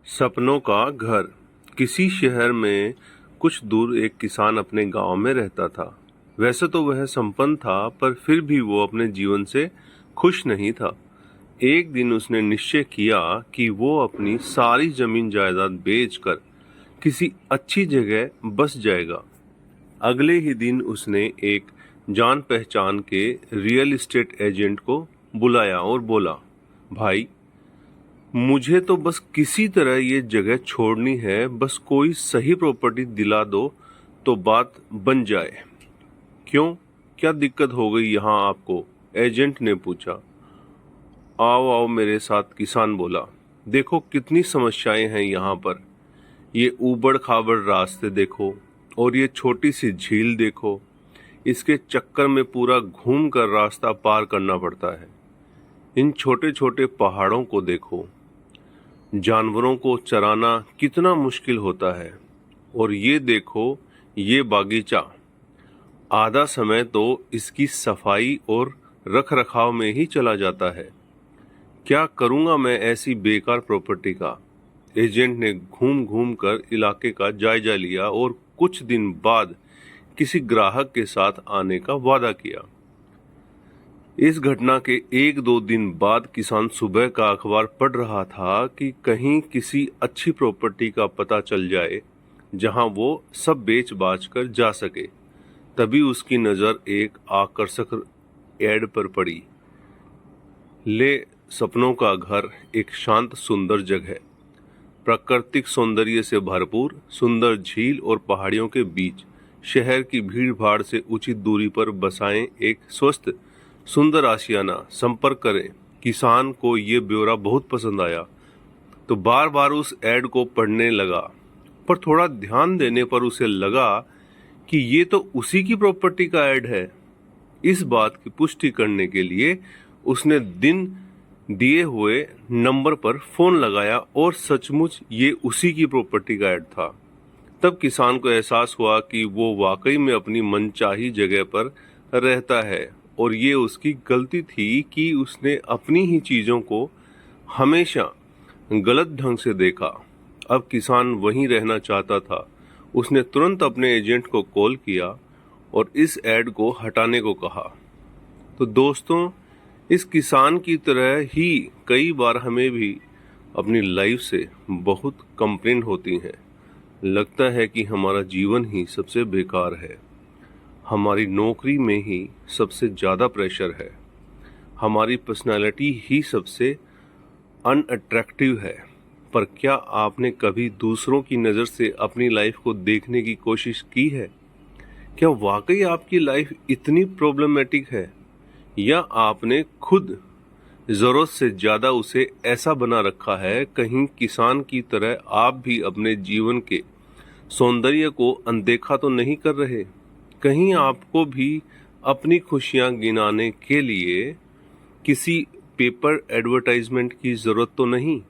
सपनों का घर। किसी शहर में कुछ दूर एक किसान अपने गांव में रहता था। वैसे तो वह संपन्न था, पर फिर भी वो अपने जीवन से खुश नहीं था। एक दिन उसने निश्चय किया कि वो अपनी सारी जमीन जायदाद बेचकर किसी अच्छी जगह बस जाएगा। अगले ही दिन उसने एक जान पहचान के रियल एस्टेट एजेंट को बुलाया और बोला, भाई, मुझे तो बस किसी तरह ये जगह छोड़नी है, बस कोई सही प्रॉपर्टी दिला दो तो बात बन जाए। क्यों, क्या दिक्कत हो गई यहाँ आपको? एजेंट ने पूछा। आओ आओ मेरे साथ, किसान बोला। देखो कितनी समस्याएं हैं यहाँ पर। ये ऊबड़ खाबड़ रास्ते देखो और ये छोटी सी झील देखो। इसके चक्कर में पूरा घूम कर रास्ता पार करना पड़ता है। इन छोटे छोटे पहाड़ों को देखो, जानवरों को चराना कितना मुश्किल होता है। और ये देखो, ये बागीचा, आधा समय तो इसकी सफाई और रख रखाव में ही चला जाता है। क्या करूंगा मैं ऐसी बेकार प्रॉपर्टी का? एजेंट ने घूम घूम कर इलाके का जायजा लिया और कुछ दिन बाद किसी ग्राहक के साथ आने का वादा किया। इस घटना के एक दो दिन बाद किसान सुबह का अखबार पढ़ रहा था कि कहीं किसी अच्छी प्रॉपर्टी का पता चल जाए जहां वो सब बेच बाच कर जा सके। तभी उसकी नज़र एक आकर्षक एड पर पड़ी। ले सपनों का घर, एक शांत सुंदर जगह, प्राकृतिक सौंदर्य से भरपूर, सुंदर झील और पहाड़ियों के बीच, शहर की भीड़ भाड़ से उचित दूरी पर बसाएं एक स्वस्थ सुंदर आशियाना। संपर्क करें। किसान को ये ब्यौरा बहुत पसंद आया तो बार बार उस ऐड को पढ़ने लगा, पर थोड़ा ध्यान देने पर उसे लगा कि ये तो उसी की प्रॉपर्टी का ऐड है। इस बात की पुष्टि करने के लिए उसने दिन दिए हुए नंबर पर फोन लगाया और सचमुच ये उसी की प्रॉपर्टी का ऐड था। तब किसान को एहसास हुआ कि वो वाकई में अपनी मनचाही जगह पर रहता है और ये उसकी गलती थी कि उसने अपनी ही चीज़ों को हमेशा गलत ढंग से देखा। अब किसान वहीं रहना चाहता था। उसने तुरंत अपने एजेंट को कॉल किया और इस ऐड को हटाने को कहा। तो दोस्तों, इस किसान की तरह ही कई बार हमें भी अपनी लाइफ से बहुत कंप्लेंट होती हैं। लगता है कि हमारा जीवन ही सबसे बेकार है, हमारी नौकरी में ही सबसे ज़्यादा प्रेशर है, हमारी पर्सनालिटी ही सबसे अनअट्रैक्टिव है। पर क्या आपने कभी दूसरों की नज़र से अपनी लाइफ को देखने की कोशिश की है? क्या वाकई आपकी लाइफ इतनी प्रॉब्लमेटिक है, या आपने खुद ज़रूरत से ज़्यादा उसे ऐसा बना रखा है? कहीं किसान की तरह आप भी अपने जीवन के सौंदर्य को अनदेखा तो नहीं कर रहे? कहीं आपको भी अपनी खुशियां गिनाने के लिए किसी पेपर एडवर्टाइजमेंट की ज़रूरत तो नहीं?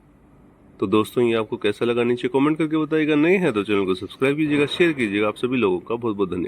तो दोस्तों, ये आपको कैसा लगा नीचे कमेंट करके बताइएगा। नए हैं तो चैनल को सब्सक्राइब कीजिएगा, शेयर कीजिएगा। आप सभी लोगों का बहुत बहुत धन्यवाद।